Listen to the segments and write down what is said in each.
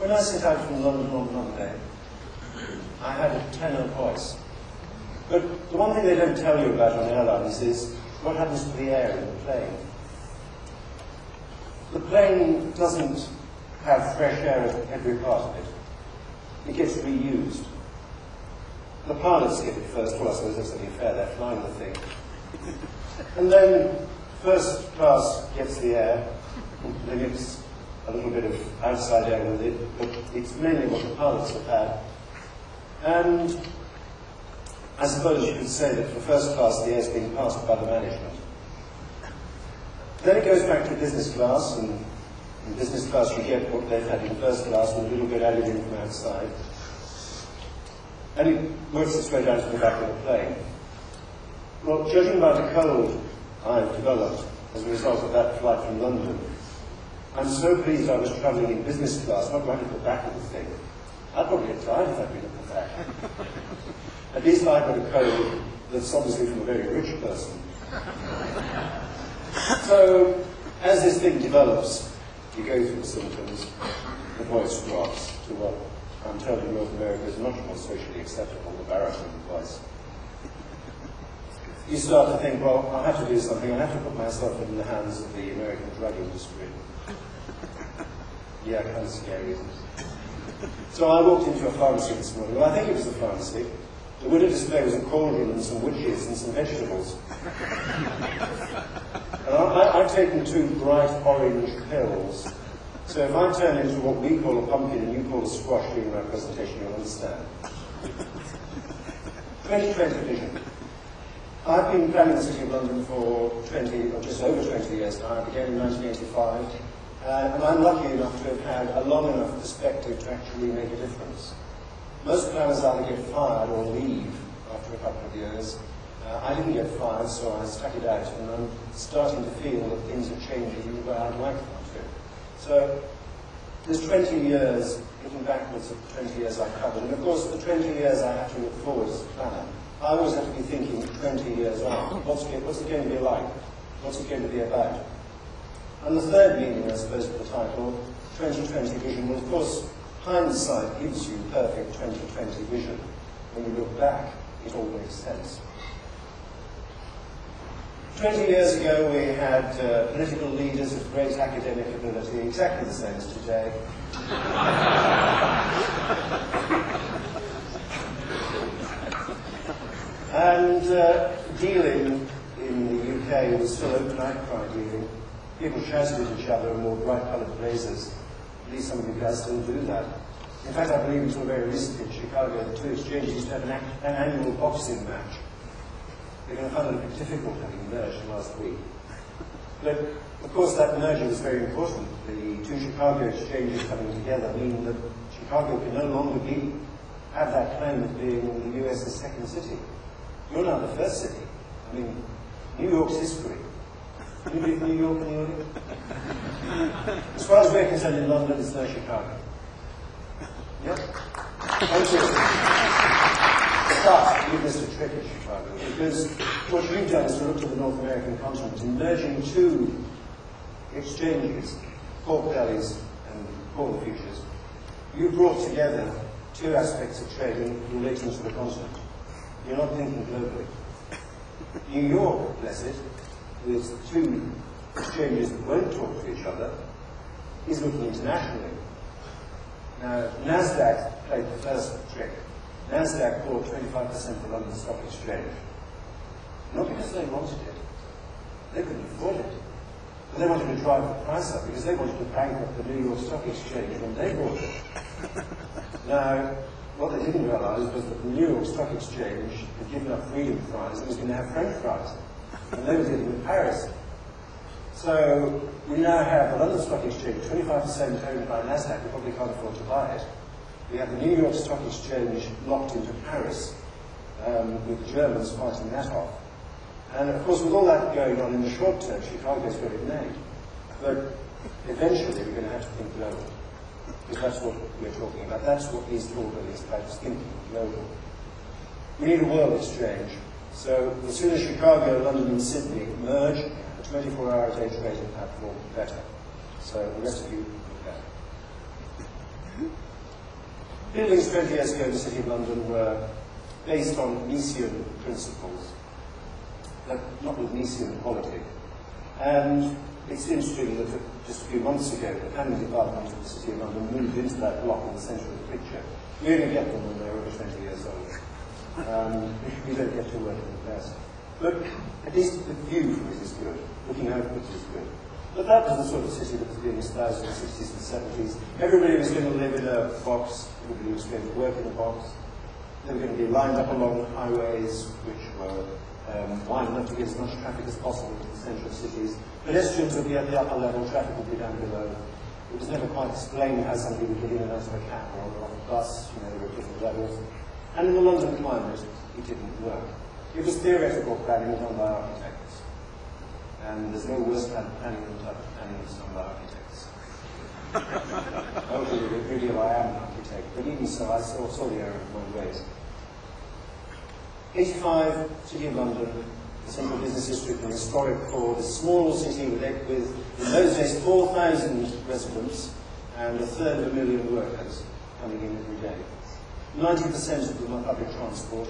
When I set out from London on Monday, I had a tenor voice. But the one thing they don't tell you about on airlines is what happens to the air in the plane. The plane doesn't have fresh air at every part of it. It gets reused. The pilots get it first. Well, I suppose that's only fair. They're flying the thing. And then first class gets the air, then it's a little bit of outside air with it, but it's mainly what the pilots have had. And I suppose you could say that for first class the air is being passed by the management. Then it goes back to business class, and in business class you get what they've had in first class with a little bit added in from outside. And it works its way down to the back of the plane. Well, judging by the cold I've developed as a result of that flight from London, I'm so pleased I was travelling in business class, not right at the back of the thing. I'd probably have died if I'd been at the back. At least I got a cold that's obviously from a very rich person. So, as this thing develops, you go through the symptoms, the voice drops to what I'm told in North America is much more socially acceptable, the baritone voice. You start to think, well, I have to do something, I have to put myself in the hands of the American drug industry. Yeah, kind of scary, isn't it? So I walked into a pharmacy this morning. Well, I think it was a pharmacy. The window display was a cauldron and some witches and some vegetables. And I've taken 2 bright orange pills. So if I turn into what we call a pumpkin and you call a squash during my presentation, you'll understand. 2020 vision. I've been planning the City of London for 20, or just over 20 years now. I began in 1985. And I'm lucky enough to have had a long enough perspective to actually make a difference. Most planners either get fired or leave after a couple of years. I didn't get fired, so I stuck it out, and I'm starting to feel that things are changing where I'd like them to. So there's 20 years, looking backwards at the 20 years I've covered, and of course the 20 years I have to look forward as a planner. I always have to be thinking 20 years on. What's it going to be like? What's it going to be about? And the third meaning, I suppose, of the title, 2020 vision, well, of course, hindsight gives you perfect 2020 vision. When you look back, it all makes sense. 20 years ago, we had political leaders of great academic ability, exactly the same as today. And dealing in the UK was still open outcry dealing. People shouted at each other and wore bright-coloured blazers. At least some of you guys still do that. In fact, I believe until very recently in Chicago, the 2 exchanges used to have an annual boxing match. They're going to find it a bit difficult having merged last week. But, of course, that merger was very important. The 2 Chicago exchanges coming together mean that Chicago can no longer have that claim of being the US's second city. You're now the first city. I mean, New York's history. Anybody from New York in the audience? As far as we're concerned in London, it's no Chicago. Yep. Thank you. But you missed a trick at Chicago, because what you've done is to look to the North American continent and merging 2 exchanges, pork bellies and corn futures. You brought together 2 aspects of trade relating to the continent. You're not thinking globally. New York, bless it, with 2 exchanges that won't talk to each other, is looking internationally. Now, NASDAQ played the first trick. NASDAQ bought 25% of the London Stock Exchange. Not because they wanted it. They couldn't afford it. But they wanted to drive the price up because they wanted to bankrupt the New York Stock Exchange when they bought it. Now, what they didn't realise was that the New York Stock Exchange had given up freedom fries and was going to have French fries. And they were dealing with Paris. So we now have the London Stock Exchange, 25% owned by NASDAQ, we probably can't afford to buy it. We have the New York Stock Exchange locked into Paris, with the Germans fighting that off. And of course, with all that going on in the short term, Chicago's got it made. But eventually we're going to have to think global. Because that's what we're talking about. That's what these tall buildings are about, is thinking global. We need a world exchange. So as soon as Chicago, London and Sydney merge, a 24-hour-a-day trading platform better. So the rest of you look at it. Buildings 20 years ago in the City of London were based on Miesian principles, but not with Miesian quality. And it's interesting that just a few months ago, the planning department of the City of London moved into that block in the centre of the picture. We only get them when they're over 20 years old. We don't get to work in the best. But at least the view from it is good. Looking outwards is good. But that was the sort of city that was being espoused in the 60s and 70s. Everybody was going to live in a box. Everybody was going to work in a box. They were going to be lined up along highways, which were wide enough to get as much traffic as possible to the central cities. Pedestrians would be at the upper level, traffic would be down below. It was never quite explained how somebody would get in and out of a cab or on a bus, there were different levels. And in the London climate, it didn't work. It was theoretical planning done by architects. And there's no worse planning than planning that's done by architects. Really, I am an architect, but even so, I saw the error in my ways. 85, City of London, the central business district, an historic core, this small city with, in those days, 4,000 residents and 1/3 workers coming in every day. 90% of them are public transport,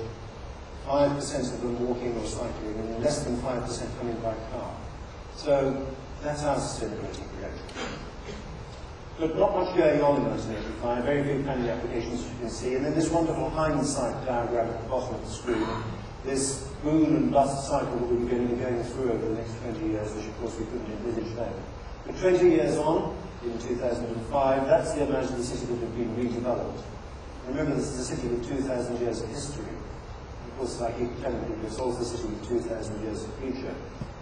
5% of them walking or cycling, and less than 5% coming by car. So that's our sustainability projection. But not much going on in 1985, very few planning applications as you can see, and then this wonderful hindsight diagram at the bottom of the screen, this boom and bust cycle that we were going to be going through over the next 20 years, which of course we couldn't envisage then. But 20 years on, in 2005, that's the amount of the city that had been redeveloped. Remember, this is a city with 2,000 years of history. Of course, I keep telling people, it's also a city with 2,000 years of future,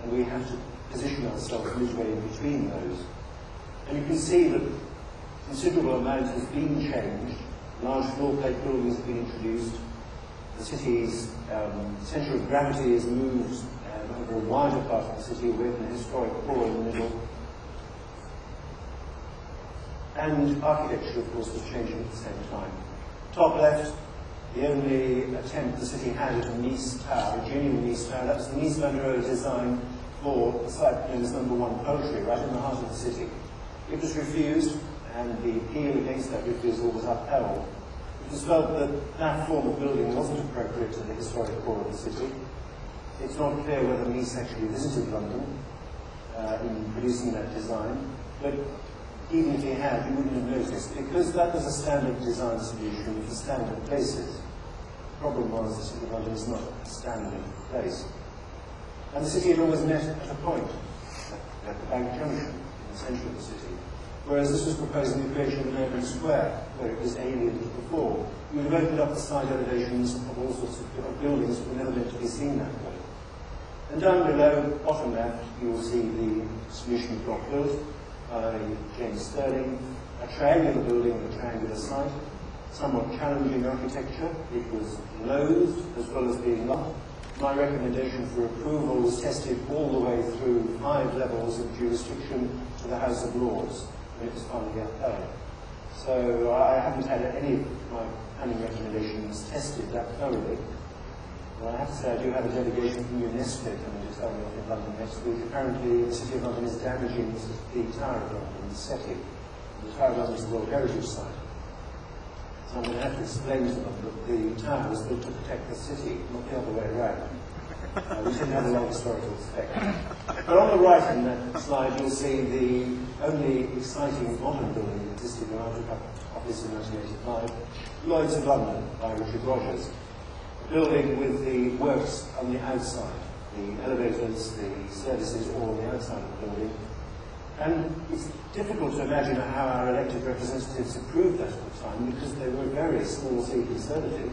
and we have to position ourselves midway in between those. And you can see that considerable amount has been changed. Large floor plate buildings have been introduced. The city's centre of gravity has moved over a wider part of the city away from the historic core in the middle. And architecture, of course, was changing at the same time. Top left, the only attempt the city had at a Nice Tower, a genuine Nice Tower. That was the Nice Van Rohe design for a site known as No. 1 Poultry, right in the heart of the city. It was refused, and the appeal against that refusal was upheld. It was felt that that form of building wasn't appropriate to the historic core of the city. It's not clear whether Nice actually visited London in producing that design, but even if he had, you wouldn't have noticed, because that was a standard design solution for standard places. The problem was the City of London is not a standard place. And the city had always met at a point, at the Bank Junction, in the centre of the city. Whereas this was proposing the creation of an urban square, where it was alien before. You would have opened up the side elevations of all sorts of buildings that were never meant to be seen that way. And down below, bottom left, you will see the solution block built by James Sterling, a triangular building with a triangular site, somewhat challenging architecture. It was loathed as well as being loved. My recommendation for approval was tested all the way through 5 levels of jurisdiction to the House of Lords when it was finally upheld. So I haven't had any of my planning recommendations tested that thoroughly. Well, I have to say I do have a delegation from UNESCO coming to tell me off in London next week. Apparently the City of London is damaging the Tower of London, the setting. The Tower of London is the World Heritage Site. So I'm going to have to explain to them that the tower was built to protect the city, not the other way around. We didn't have a long historical perspective. But on the right in that slide, you'll see the only exciting modern building that existed when I took up office in 1985, Lloyd's of London by Richard Rogers. A building with the works on the outside, the elevators, the services all on the outside of the building. And it's difficult to imagine how our elected representatives approved that at the time, because they were very small-c conservative.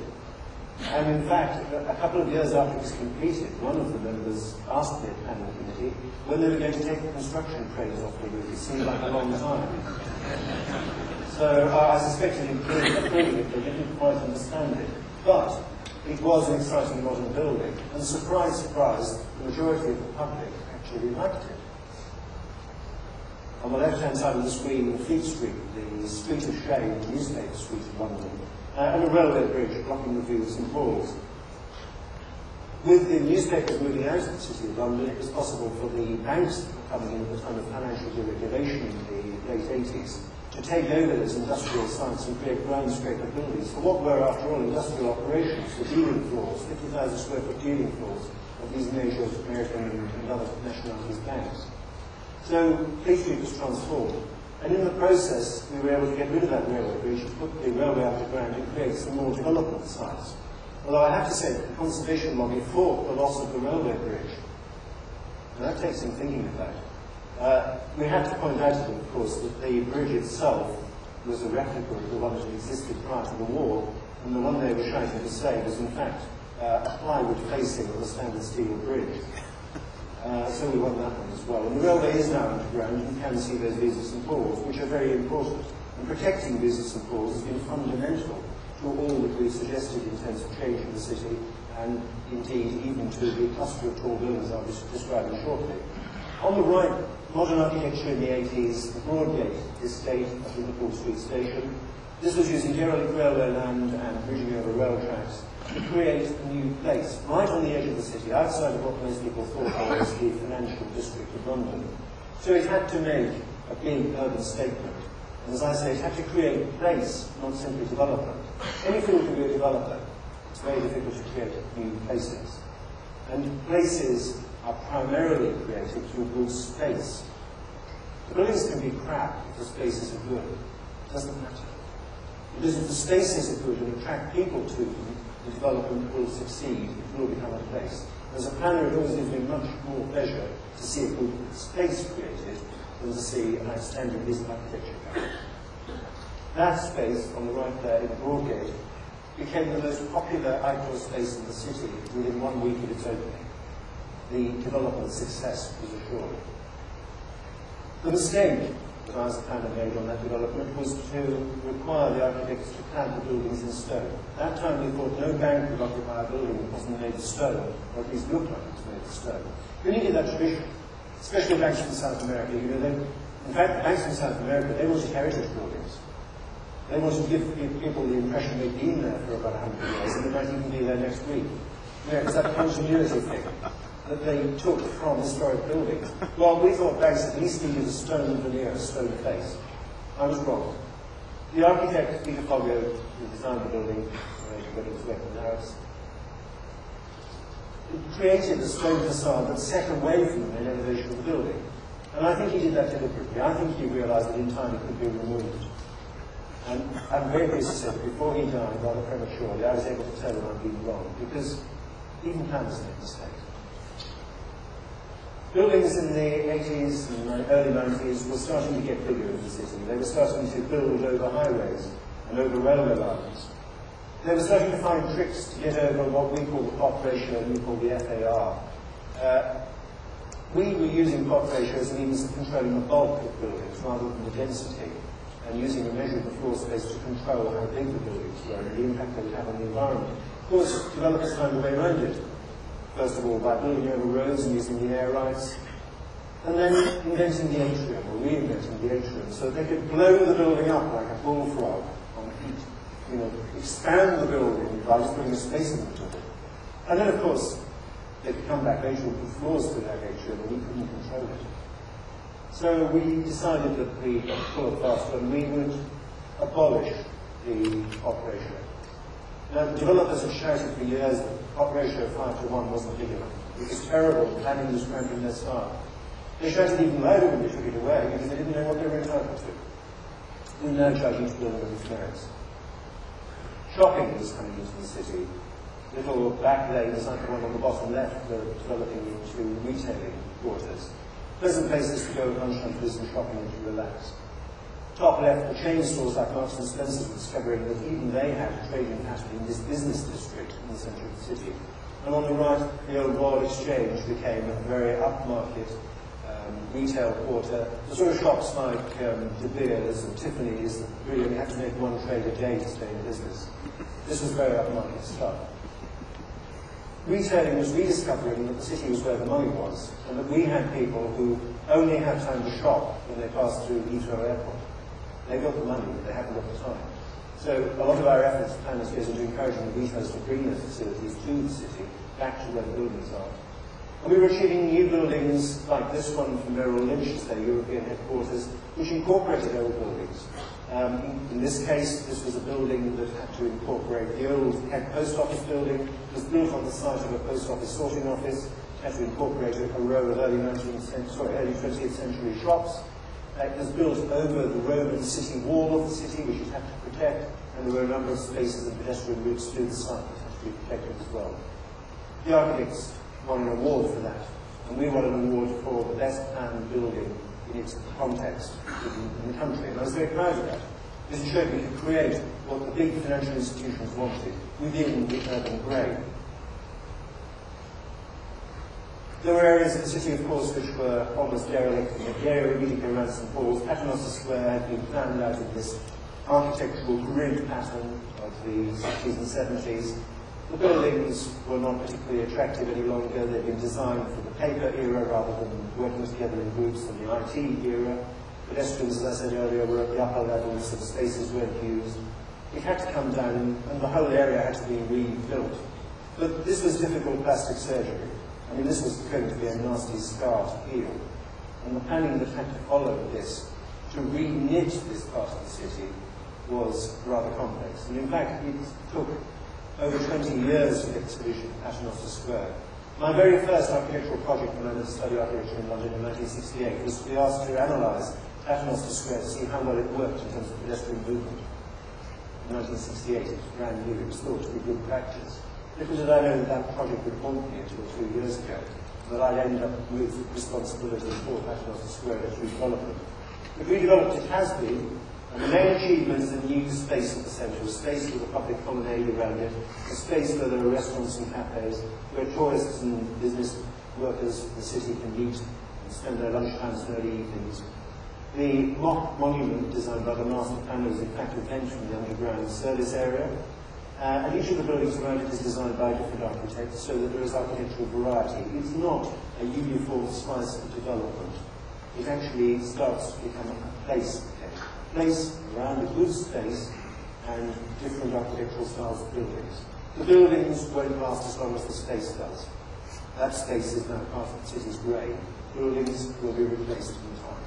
And in fact, a couple of years after it was completed, one of the members asked the planning committee when they were going to take the construction cranes off the roof. It seemed like a long time. So I suspected in approving it, they didn't quite understand it. But it was an exciting modern building, and surprise, surprise, the majority of the public actually liked it. On the left-hand side of the screen, Fleet Street, the street of shame, the newspaper street of London, and a railway bridge blocking the view of St Paul's. With the newspapers moving out of the City of London, it was possible for the banks that were coming in at the time of financial deregulation in the late 80s to take over those industrial sites and create ground scraper buildings for what were, after all, industrial operations, the dealing floors, 50,000 square foot dealing floors of these major American and other nationalities' banks. So Fleet Street was transformed. And in the process, we were able to get rid of that railway bridge, put the railway underground and create some more development sites. Although I have to say that the conservation lobby fought the loss of the railway bridge. And that takes some thinking about. We had to point out to them, of course, that the bridge itself was a replica of the one that existed prior to the war, and the one they were trying to save was in fact a plywood facing of a standard steel bridge. So we won that one as well. And the railway is now underground, and you can see those visas and falls, which are very important. And protecting visas and falls has been fundamental to all that we've suggested in terms of change in the city, and indeed even to the cluster of tall buildings I'll be describing shortly. On the right, modern architecture in the 80s, the Broadgate estate at Liverpool Street Station. This was using derelict railway land and bridging over rail tracks to create a new place, right on the edge of the city, outside of what most people thought was the financial district of London. So it had to make a big urban statement. And as I say, it had to create a place, not simply development. Any field can be a developer. It's very difficult to create new places. And places are primarily created through good space. The buildings can be crap if the spaces are good. It doesn't matter. Because if the spaces are good and attract people to them, the development will succeed, it will become a place. As a planner, it always gives me much more pleasure to see a good space created than to see an outstanding piece of architecture. That space on the right there in Broadgate became the most popular outdoor space in the city within 1 week of its opening. The development success was assured. The mistake that I as a planner made on that development was to require the architects to clad the buildings in stone. At that time we thought no bank would occupy a building that wasn't made of stone, or at least looked like it was made of stone. We needed that tradition, especially banks from South America. You know, in fact, the banks from South America, they wanted heritage buildings. They wanted to give people the impression they'd been there for about 100 years, and they might even be there next week. Yeah, it's that continuity thing that they took from historic buildings. Well, we thought banks at least needed a stone veneer, a stone face. I was wrong. The architect, Peter Foggo, who designed the building, but it was Gherkin House, created a stone facade that set away from the main elevation of the building. And I think he did that deliberately. I think he realized that in time it could be removed. And I'm very pleased to say that before he died, rather prematurely, I was able to tell him I'd been wrong, because even planners make mistakes. Buildings in the 80s and early 90s were starting to get bigger in the city. They were starting to build over highways and over railway lines. They were starting to find tricks to get over what we call the plot ratio and we call the FAR. We were using plot ratio as a means of controlling the bulk of buildings rather than the density, and using a measure of the floor space to control how big the buildings were and the impact they would have on the environment. Of course, developers found a way around it. First of all, by building over roads and using the air rights, and then inventing the atrium, or reinventing the atrium, so that they could blow the building up like a bullfrog on heat. You know, expand the building by just putting a space in between it. And then, of course, they could come back later and put floors to that atrium, and we couldn't control it. So we decided that we would pull it faster and we would abolish the plot ratio. Now, the developers had shouted for years that the plot ratio of 5:1 wasn't big enough. It was terrible, the planning was cramping their staff. They shouted even louder when they took it away because they didn't know what they were entitled to. We now judge each building on its merits. Shopping was coming into the city. Little back lanes like the one on the bottom left were developing into retailing quarters. Pleasant places to go at lunchtime to do some shopping and to relax. Top left, the chain stores like Marks and Spencer's were discovering that even they had a trading pattern in this business district in the centre of the city. And on the right, the old Royal Exchange became a very upmarket retail quarter. The sort of shops like De Beers and Tiffany's that really only had to make one trade a day to stay in business. This was very upmarket stuff. Retailing was rediscovering that the city was where the money was, and that we had people who only had time to shop when they passed through Heathrow Airport. They got the money, but they hadn't got the time. So a lot of our efforts, planners, goes into encouraging the retailers to bring those facilities to the city, back to where the buildings are. And we were achieving new buildings like this one from Merrill Lynch's, their European headquarters, which incorporated old buildings. In this case, this was a building that had to incorporate the old head post office building. It was built on the site of a post office sorting office. It had to incorporate a row of early 20th century shops. It was built over the Roman city wall of the city, which it had to protect, and there were a number of spaces and pedestrian routes through the site that had to be protected as well. The architects won an award for that, and we won an award for the best planned building in its context in the country, and I was very proud of that. This showed we could create what the big financial institutions wanted within the urban grey. There were areas of the city, of course, which were almost derelict. The area immediately around St Paul's, Paternoster Square, had been planned out in this architectural grid pattern of the 60s and 70s. The buildings were not particularly attractive any longer. They'd been designed for the paper era rather than working together in groups in the IT era. Pedestrians, as I said earlier, were at the upper levels, so spaces weren't used. It had to come down, and the whole area had to be rebuilt. But this was difficult plastic surgery. I mean, this was going to be a nasty scar to heal. And the planning that had to follow this to re-knit this part of the city was rather complex. And in fact, it took over 20 years to get this finished at Paternoster Square. My very first architectural project when I went to study architecture in London in 1968 was to be asked to analyse Paternoster Square to see how well it worked in terms of pedestrian movement. In 1968, it was brand new, it was thought to be good practice. Little did I know that that project would haunt me until 2 years ago, that I'd end up with responsibility for Paternoster Square as redevelopment. But redeveloped it has been, and the main achievement is a new space at the centre, a space with a public colonnade around it, a space where there are restaurants and cafes, where tourists and business workers in the city can meet and spend their lunchtimes and early evenings. The mock monument designed by the master planner is in fact a vent from the underground service area. And each of the buildings around it is designed by different architects so that there is architectural variety. It's not a uniform slice of development. It actually starts to become a place around a good space and different architectural styles of buildings. The buildings won't last as long as the space does. That space is now part of the city's grey. Buildings will be replaced in time.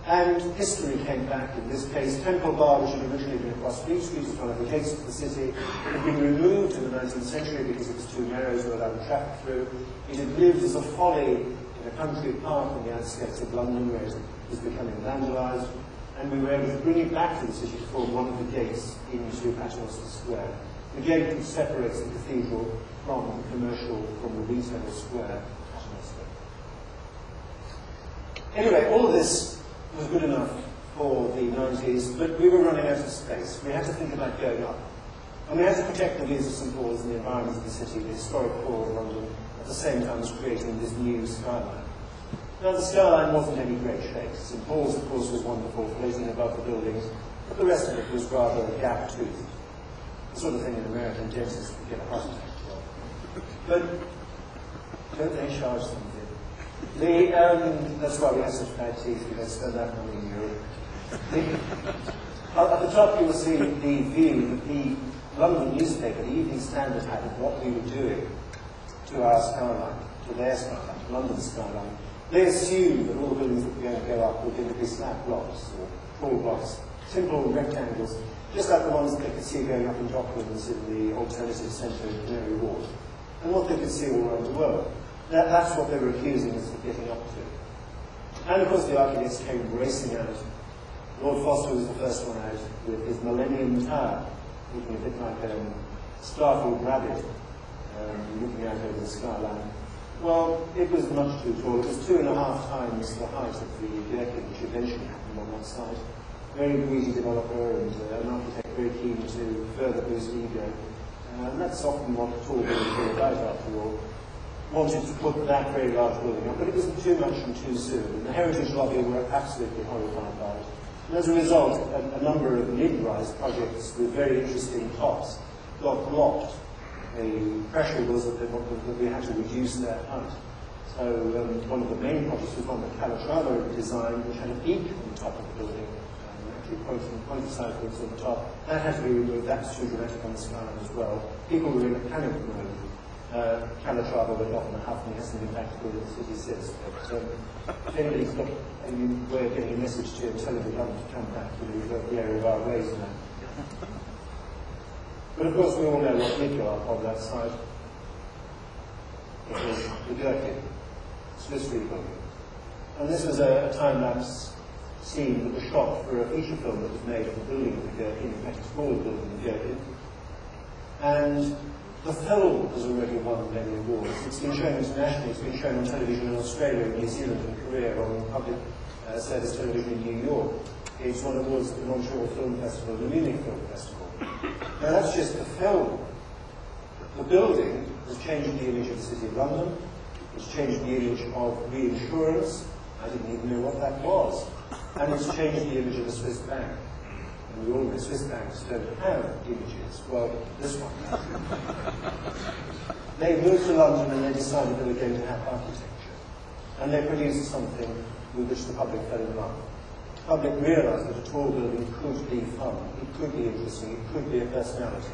And history came back in this case. Temple Bar, which had originally been across Fleet Street as one of the gates of the city, had been removed in the 19th century because it was too narrow to allow the traffic through. It had lived as a folly in a country park on the outskirts of London where it was becoming vandalised, and we were able to bring it back to the city to form one of the gates into Paternoster Square. The gate that separates the cathedral from the commercial, from the retail square, Paternoster. Anyway, all of this was good enough for the 90s, but we were running out of space. We had to think about going up. And we had to protect the views of St Paul's and the environment of the city, the historic core of London, at the same time as creating this new skyline. Now, the skyline wasn't any great shape. St Paul's, of course, was wonderful, floating above the buildings, but the rest of it was rather gap-toothed. The sort of thing an American dentist would get a heart attack from. But don't they charge something? That's why we have such bad teeth, we don't spend that money in Europe. At the top you will see the view that the London newspaper, the Evening Standard, had of what we were doing to our skyline, to their skyline, to London's skyline. They assumed that all the buildings that were going to go up were going to be slab blocks or tall blocks, simple rectangles, just like the ones that they could see going up in Docklands in the alternative centre of Canary Wharf, and what they could see all around the world. That's what they were accusing us of getting up to. And of course the architects came racing out. Lord Foster was the first one out with his Millennium Tower, looking a bit like a startled rabbit, looking out over the skyline. Well, it was much too tall. It was 2.5 times the height of the Gherkin, which eventually happened on that site. Very greedy developer and an architect very keen to further boost ego. And that's often what tall buildings are about, after all. Wanted to put that very large building up, but it wasn't too much and too soon. And the Heritage Lobby were absolutely horrified by it. And as a result, a number of mid-rise projects with very interesting tops got blocked. The pressure was that we had to reduce their height. So one of the main projects was one that Calatrava designed, which had a beak on the top of the building, actually pointed sideways on the top. That had to be removed. That was too dramatic on the skyline as well. People were in a panic mode. Calatrava went off in a huff and he hasn't been back to the city since. But if anybody's got any way of getting a message to him, tell him to come back to the area of our ways now. But of course we all know what did go up on that site. It was the Gherkin, Swiss rebuilding. And this was a time-lapse scene that was shot for a feature film that was made of the building of the Gherkin, in fact it's called the building of the Gherkin. And the film has already won many awards. It's been shown internationally, it's been shown on television in Australia, New Zealand and Korea, on public service television in New York. It's won awards at the Montreal Film Festival, the Munich Film Festival. Now that's just the film. The building has changed the image of the City of London, it's changed the image of reinsurance, I didn't even know what that was, and it's changed the image of the Swiss bank. And we all know Swiss banks don't have images. Well, this one. They moved to London and they decided they were going to have architecture. And they produced something with which the public fell in love. The public realised that a tall building could be fun, it could be interesting, it could be a personality.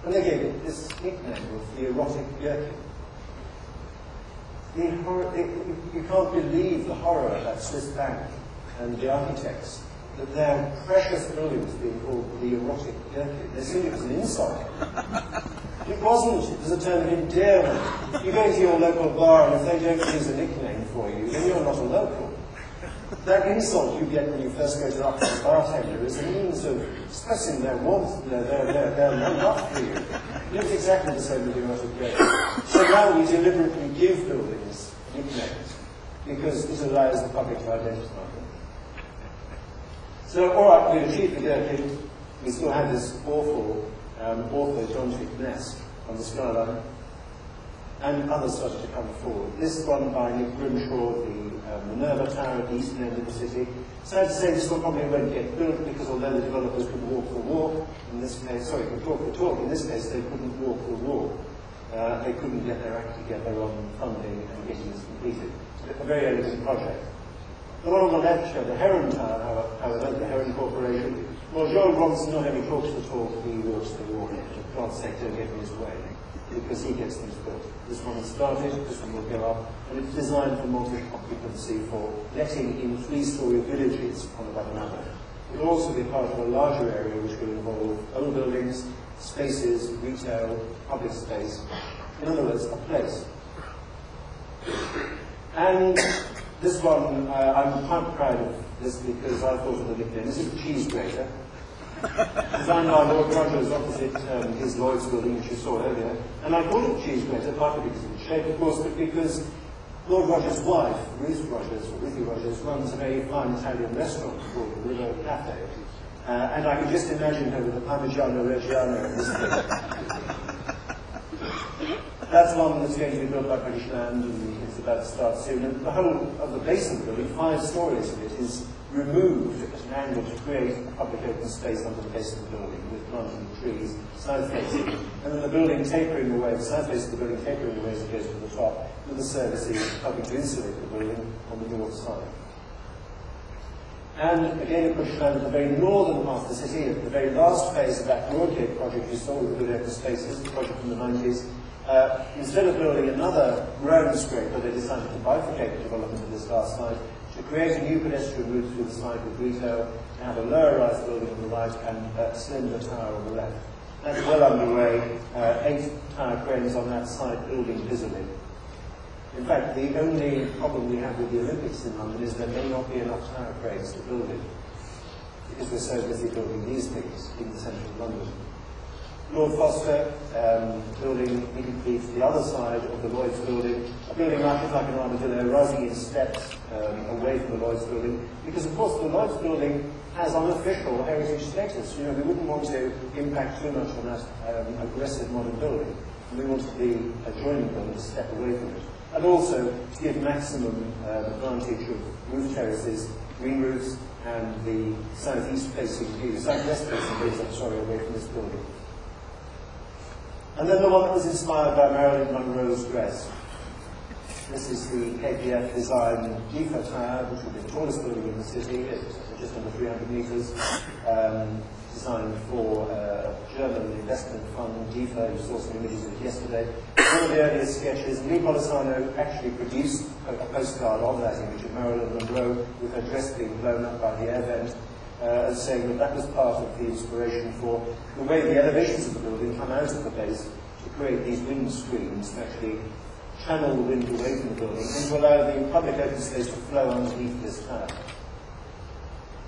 And they gave it this nickname of the erotic Gherkin. You can't believe the horror of that Swiss bank and the architects, that their precious building was being called the erotic Gherkin. They assumed it was an insult. It wasn't. It was a term of endearment. You go into your local bar and if they don't use a nickname for you, then you're not a local. That insult you get when you first go to the bartender is a means of expressing their warmth, their love for you. It's exactly the same with the erotic Gherkin. So now we deliberately give buildings nicknames because it allows the public to identify them. So, all right, we achieved the Gherkin. We still had this awful, orthodontic mess on the skyline, and others started to come forward. This one by Nick Grimshaw, the Minerva Tower at the eastern end of the city. Sad to say this one probably won't get built because although the developers could walk the walk, in this case, sorry, could talk the talk, in this case they couldn't walk the walk. They couldn't get their act together on funding and getting this completed. It's a very elegant project. The one on the left showed the Heron Tower, however, the Heron Corporation. Well, Joel Bronson not only talks the talk, he walks the walk. For God's sake, don't get in his way, because he gets things built. This one has started, this one will go up, and it's designed for multi-occupancy for letting in 3-story villages one above another. It will also be part of a larger area which will involve old buildings, spaces, retail, public space. In other words, a place. And this one, I'm quite proud of this because I thought of the nickname. This is a cheese grater. Designed by Lord Rogers opposite his Lloyd's building, which you saw earlier. And I call it cheese grater, partly because of the shape, of course, but because Lord Rogers' wife, Ruthie Rogers, runs a very fine Italian restaurant called the River Cafe. And I can just imagine her with a Parmigiano Reggiano in this thing. That's one that's going to be built by British Land and it's about to start soon. And the whole of the base of the building, 5 stories of it, is removed at an angle to create a public open space under the base of the building with planting trees, south facing, and then the building tapering away, the south face of the building tapering away as it goes to the top, with the services helping to insulate the building on the north side. And again at British Land, at the very northern part of the city, at the very last phase of that Broadgate project you saw with the good open spaces, the project from the 90s, instead of building another ground scraper, they decided to bifurcate the development of this last site to create a new pedestrian route through the site with retail, to have a lower-rise building on the right and a slender tower on the left. That's well underway, 8 tower cranes on that site building visibly. In fact, the only problem we have with the Olympics in London is there may not be enough tower cranes to build it, because we're so busy building these things in the centre of London. Lord Foster building incomplete the other side of the Lloyd's building, a building like an armadillo rising in steps away from the Lloyd's building, because of course the Lloyd's building has unofficial heritage status. You know, we wouldn't want to impact too much on that aggressive modern building. And we wanted the adjoining building to step away from it. And also to give maximum advantage of roof terraces, green roofs, and the southeast facing view, southwest facing views, I'm sorry, away from this building. And then the one that was inspired by Marilyn Monroe's dress. This is the KPF design Gifa Tower, which will be the tallest building in the city. It's just under 300 metres. designed for German investment fund, DEFA. You saw some images of it yesterday. One of the earliest sketches, Lee Polisano actually produced a postcard of that image of Marilyn Monroe with her dress being blown up by the air vent, and saying that that was part of the inspiration for the way the elevations of the building come out of the base to create these wind screens to actually channel the wind away from the building and to allow the public open space to flow underneath this tower.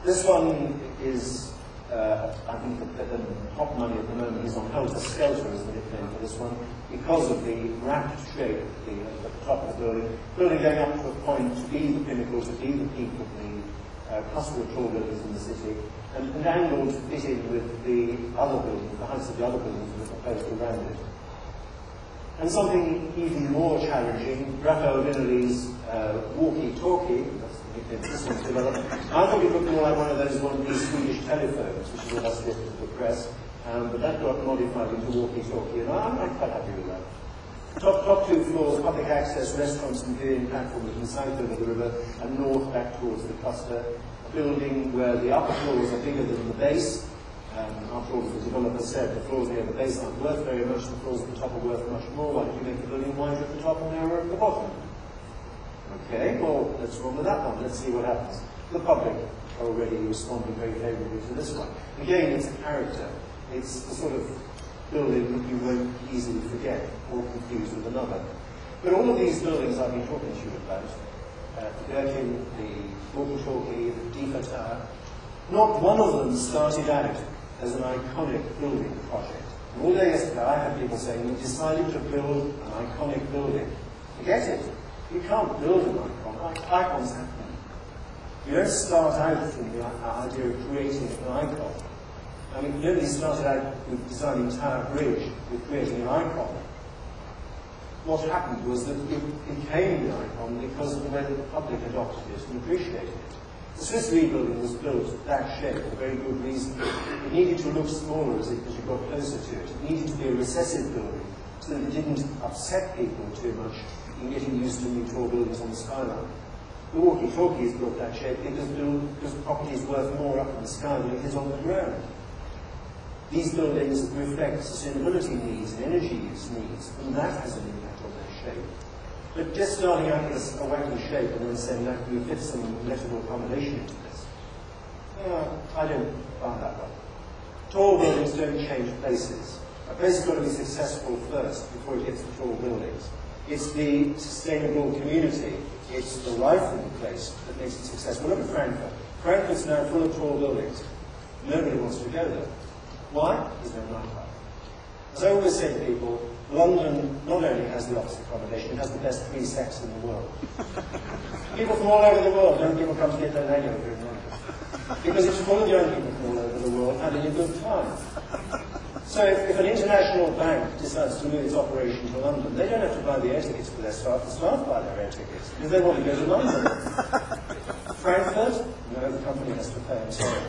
This one is, I think, the hot money at the moment is on Helter Skelter as the nickname for this one, because of the wrapped shape at the top of the building going up to a point to be the pinnacle, to be the peak of the cluster of tall buildings in the city, and angled to fit in with the other buildings, the heights of the other buildings that are proposed around it. And something even more challenging, Raphael Wynne walkie-talkie, that's the nickname this one's developed. I thought it looked more like one of those one-piece Swedish telephones, which is what I suggested to the press, but that got modified into walkie-talkie, and I'm quite happy with that. Top two floors, public access, restaurants and viewing platforms from south over the river and north back towards the cluster. A building where the upper floors are bigger than the base. After all, as the developer said, the floors near the base aren't worth very much, the floors at the top are worth much more. Why did you make the building wider at the top and narrower at the bottom? Okay, well, let's run with that one. Let's see what happens. The public are already responding very favourably to this one. Again, it's a character. It's the sort of building that you won't easily forget or confuse with another. But all of these buildings I've been talking to you about, the Gherkin, the walkie-talkie, the DEFA Tower, not one of them started out as an iconic building project. And all day yesterday I had people saying, we decided to build an iconic building. Forget it. You can't build an icon. Icons happen. You don't start out from the idea of creating an icon. I mean, nobody started out with designing Tower Bridge with creating an icon. What happened was that it became the icon because of the way that the public adopted it and appreciated it. The Swiss Re building was built that shape for a very good reason. It needed to look smaller as you got closer to it. It needed to be a recessive building so that it didn't upset people too much in getting used to new tall buildings on the skyline. The walkie-talkie is built that shape because property is worth more up in the sky than it is on the ground. These buildings reflect sustainability needs and energy use needs, and that has an impact on their shape. But just starting out with a wacky shape and then saying that we fit some lettable accommodation into this, I don't find that one. Tall buildings don't change places. A place has got to be successful first before it gets to tall buildings. It's the sustainable community, it's the life in the place that makes it successful. Look at Frankfurt. Frankfurt's now full of tall buildings. Nobody wants to go there. Why? There's no nightlife. As I always say to people, London not only has the opposite accommodation, it has the best free sex in the world. People from all over the world, young people come to get their leg over in London. Because it's full of young people from all over the world having a good time. So if an international bank decides to move its operation to London, they don't have to buy the air tickets for their staff, the staff buy their air tickets, because they want to go to London. Frankfurt? No, the company has to pay, I'm sorry.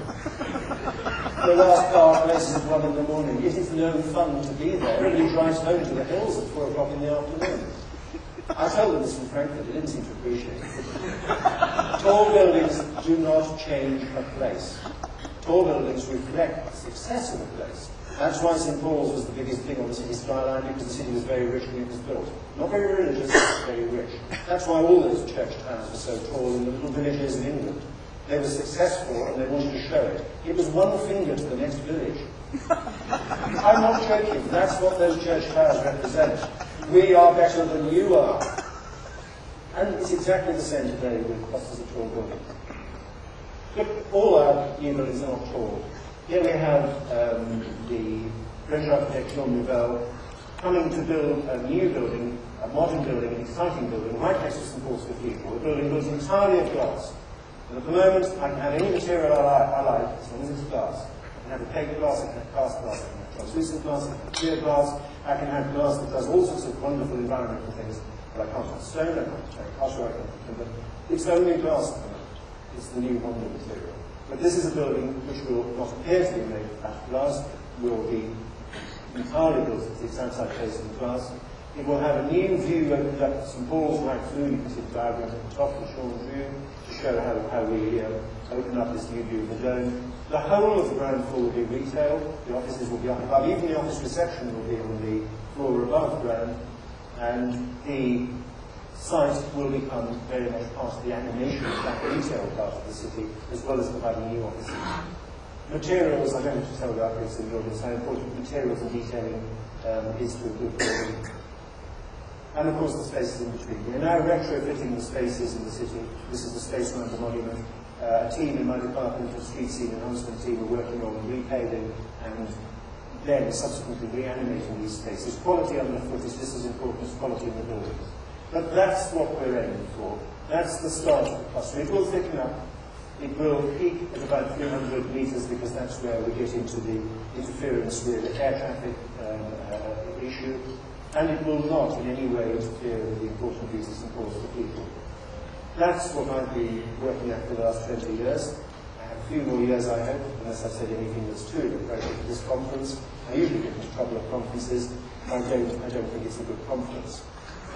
The last car places at 1 in the morning. It is no fun to be there. Everybody drives home to the hills at 4 o'clock in the afternoon. I told them this in Frankfurt, they didn't seem to appreciate it. Tall buildings do not change a place. Tall buildings reflect the success of a place. That's why St. Paul's was the biggest thing on the city skyline, because the city was very rich when it was built. Not very religious, but very rich. That's why all those church towers were so tall in the little villages in England. They were successful and they wanted to show it. It was one finger to the next village. I'm not joking, that's what those church towers represent. We are better than you are. And it's exactly the same today with clusters of tall buildings. Look, all our new buildings are not tall. Here we have the French architect Jean Nouvel coming to build a new building, a modern building, an exciting building, right next to St. Paul's Cathedral. A building built entirely of glass. And at the moment, I can have any material I like, as long as it's glass. I can have opaque glass, I can have cast glass, I can have translucent glass, I can have clear glass, I can have glass that does all sorts of wonderful environmental things, but I can't have stone, I can't have cast iron, but it's only glass at the moment. It's the new wonder material. But this is a building which will not appear to be made out of glass, will be entirely built as its outside face in glass. It will have a new view opened up, some balls right through. You can see the diagram at the top, the Sean's view, to show how we open up this new view of the dome. The whole of the ground floor will be retail. The offices will be up above. Even the office reception will be on the floor above ground. And the site will become very much part of the animation of that retail part of the city, as well as providing new offices. Materials, I don't have to tell the architects in the audience how important materials and detailing is to a good building. And of course the spaces in between. We're now retrofitting the spaces in the city. This is the space around the monument. A team in my department, a street scene enhancement team, are working on repaving and then subsequently reanimating these spaces. Quality underfoot is just as important as quality in the buildings. But that's what we're aiming for. That's the start of the cluster. It will thicken up. It will peak at about 300 metres because that's where we get into the interference with the air traffic issue. And it will not in any way interfere with the important visits and calls for people. That's what I've been working at for the last 20 years. I have a few more years, I hope, unless I've said anything that's too inappropriate at this conference. I usually get into trouble at conferences. I don't think it's a good conference.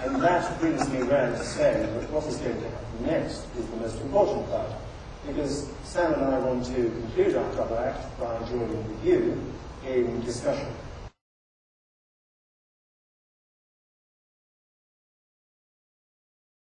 And that brings me around to say that what is going to happen next is the most important part. Because Sam and I want to conclude our trouble act by joining with you in discussion.